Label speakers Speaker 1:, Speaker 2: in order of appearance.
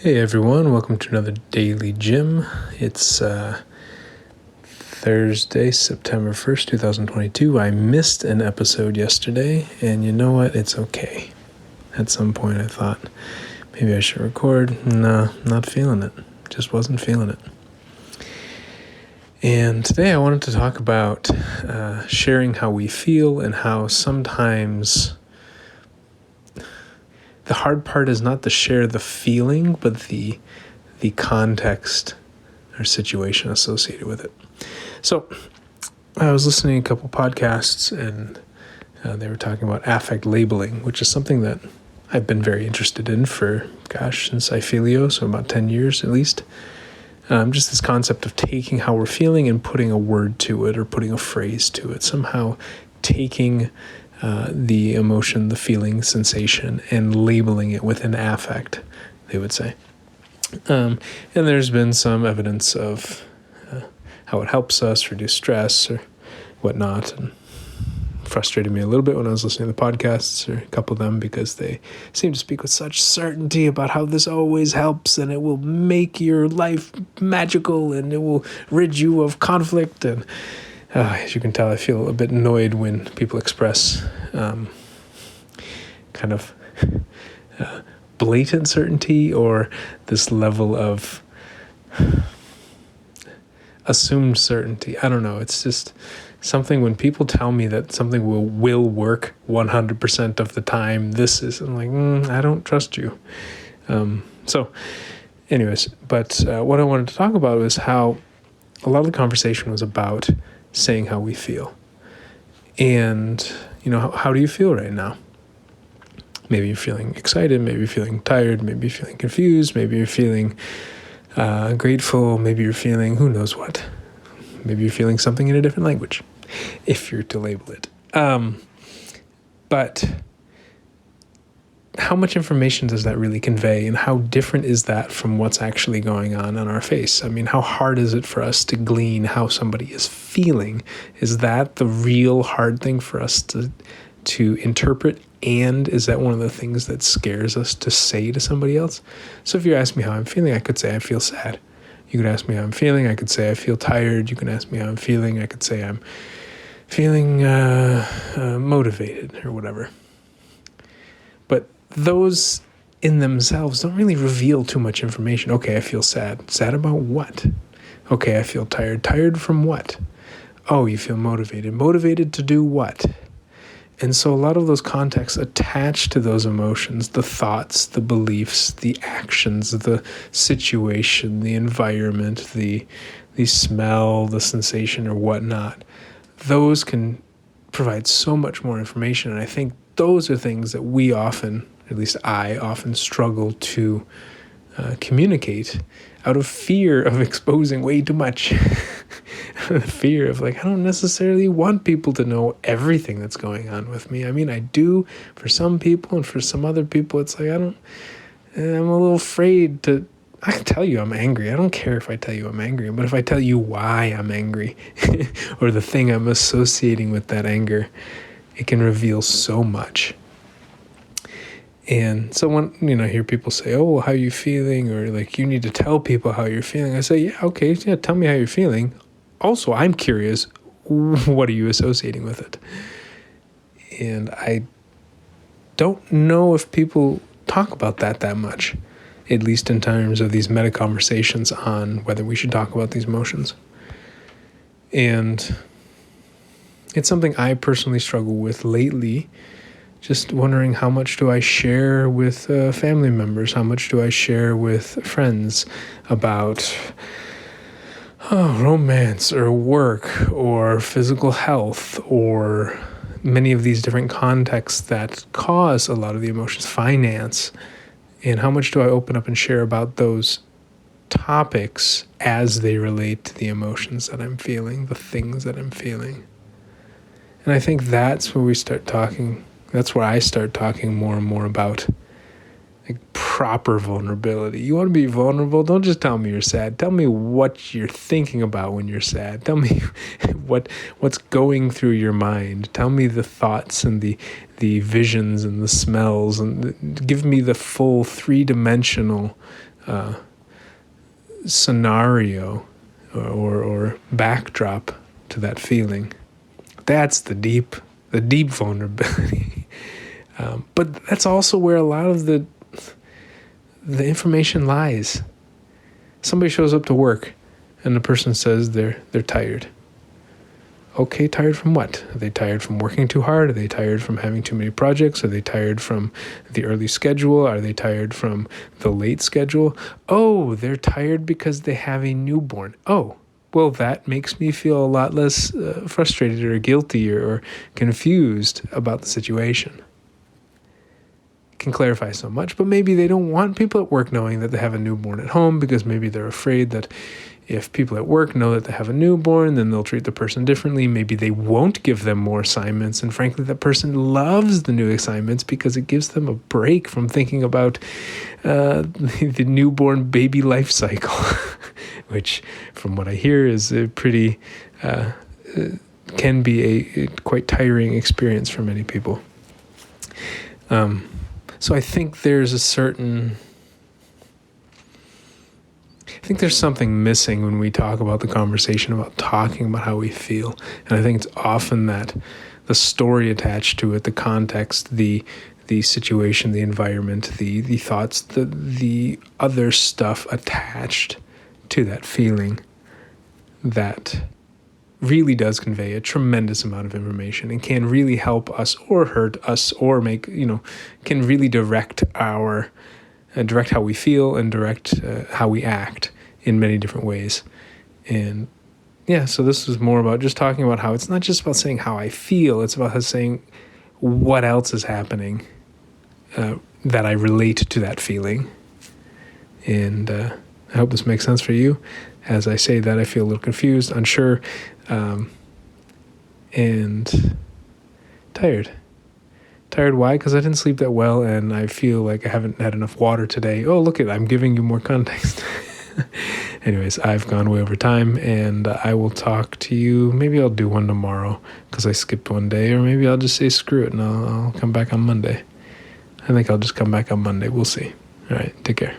Speaker 1: Hey everyone, welcome to another DailyJim. It's Thursday, September 1st, 2022. I missed an episode yesterday, and you know what? It's okay. At some point I thought maybe I should record. No, not feeling it. Just wasn't feeling it. And today I wanted to talk about sharing how we feel and how sometimes the hard part is not to share the feeling, but the context or situation associated with it. So I was listening to a couple podcasts, and they were talking about affect labeling, which is something that I've been very interested in since I filio, so about 10 years at least. Just this concept of taking how we're feeling and putting a word to it or putting a phrase to it, somehow taking the emotion, the feeling, sensation, and labeling it with an affect, they would say. And there's been some evidence of how it helps us reduce stress or whatnot, and frustrated me a little bit when I was listening to the podcasts, or a couple of them, because they seem to speak with such certainty about how this always helps and it will make your life magical and it will rid you of conflict. And as you can tell, I feel a bit annoyed when people express kind of blatant certainty or this level of assumed certainty. I don't know. It's just something when people tell me that something will work 100% of the time. I'm like, I don't trust you. So anyways, but what I wanted to talk about was how a lot of the conversation was about saying how we feel. And, how do you feel right now? Maybe you're feeling excited, maybe you're feeling tired, maybe you're feeling confused, maybe you're feeling grateful, maybe you're feeling who knows what. Maybe you're feeling something in a different language, if you're to label it. But how much information does that really convey, and how different is that from what's actually going on our face? I mean, how hard is it for us to glean how somebody is feeling? Is that the real hard thing for us to interpret? And is that one of the things that scares us to say to somebody else? So if you ask me how I'm feeling, I could say I feel sad. You could ask me how I'm feeling, I could say I feel tired. You can ask me how I'm feeling, I could say I'm feeling motivated or whatever. But those in themselves don't really reveal too much information. Okay, I feel sad. Sad about what? Okay, I feel tired. Tired from what? Oh, you feel motivated. Motivated to do what? And so a lot of those contexts attached to those emotions, the thoughts, the beliefs, the actions, the situation, the environment, the smell, the sensation, or whatnot, those can provide so much more information. And I think those are things that we often, at least I often, struggle to communicate out of fear of exposing way too much. Fear of I don't necessarily want people to know everything that's going on with me. I mean, I do for some people, and for some other people, it's I'm a little afraid to. I can tell you I'm angry. I don't care if I tell you I'm angry, but if I tell you why I'm angry or the thing I'm associating with that anger, it can reveal so much. And so when, I hear people say, oh, how are you feeling? Or you need to tell people how you're feeling. I say, yeah, okay, yeah, tell me how you're feeling. Also, I'm curious, what are you associating with it? And I don't know if people talk about that much, at least in terms of these meta conversations on whether we should talk about these emotions. And it's something I personally struggle with lately. Just wondering, how much do I share with family members? How much do I share with friends about romance or work or physical health or many of these different contexts that cause a lot of the emotions, finance? And how much do I open up and share about those topics as they relate to the emotions that I'm feeling, the things that I'm feeling? And I think that's where we start talking. That's where I start talking more and more about proper vulnerability. You want to be vulnerable? Don't just tell me you're sad. Tell me what you're thinking about when you're sad. Tell me what's going through your mind. Tell me the thoughts and the visions and the smells, and give me the full three-dimensional scenario or backdrop to that feeling. That's the deep vulnerability. But that's also where a lot of the information lies. Somebody shows up to work and the person says they're tired. Okay, tired from what? Are they tired from working too hard? Are they tired from having too many projects? Are they tired from the early schedule? Are they tired from the late schedule? Oh, they're tired because they have a newborn. Oh, well, that makes me feel a lot less frustrated or guilty or confused about the situation. It can clarify so much, but maybe they don't want people at work knowing that they have a newborn at home because maybe they're afraid that if people at work know that they have a newborn, then they'll treat the person differently. Maybe they won't give them more assignments. And frankly, that person loves the new assignments because it gives them a break from thinking about the newborn baby life cycle, which, from what I hear, is a pretty, can be a quite tiring experience for many people. So I think there's something missing when we talk about the conversation about talking about how we feel. And I think it's often that the story attached to it, the context, the situation, the environment, the thoughts, the other stuff attached to that feeling that really does convey a tremendous amount of information and can really help us or hurt us or can really direct how we feel and direct how we act in many different ways. And yeah, so this was more about just talking about how it's not just about saying how I feel, it's about saying what else is happening that I relate to that feeling. And I hope this makes sense for you. As I say that, I feel a little confused, unsure, and tired. Tired, why? Because I didn't sleep that well, and I feel like I haven't had enough water today. Oh, look I'm giving you more context. Anyways, I've gone way over time, and I will talk to you. Maybe I'll do one tomorrow because I skipped one day, or maybe I'll just say screw it, and I'll come back on Monday. I think I'll just come back on Monday. We'll see. All right, take care.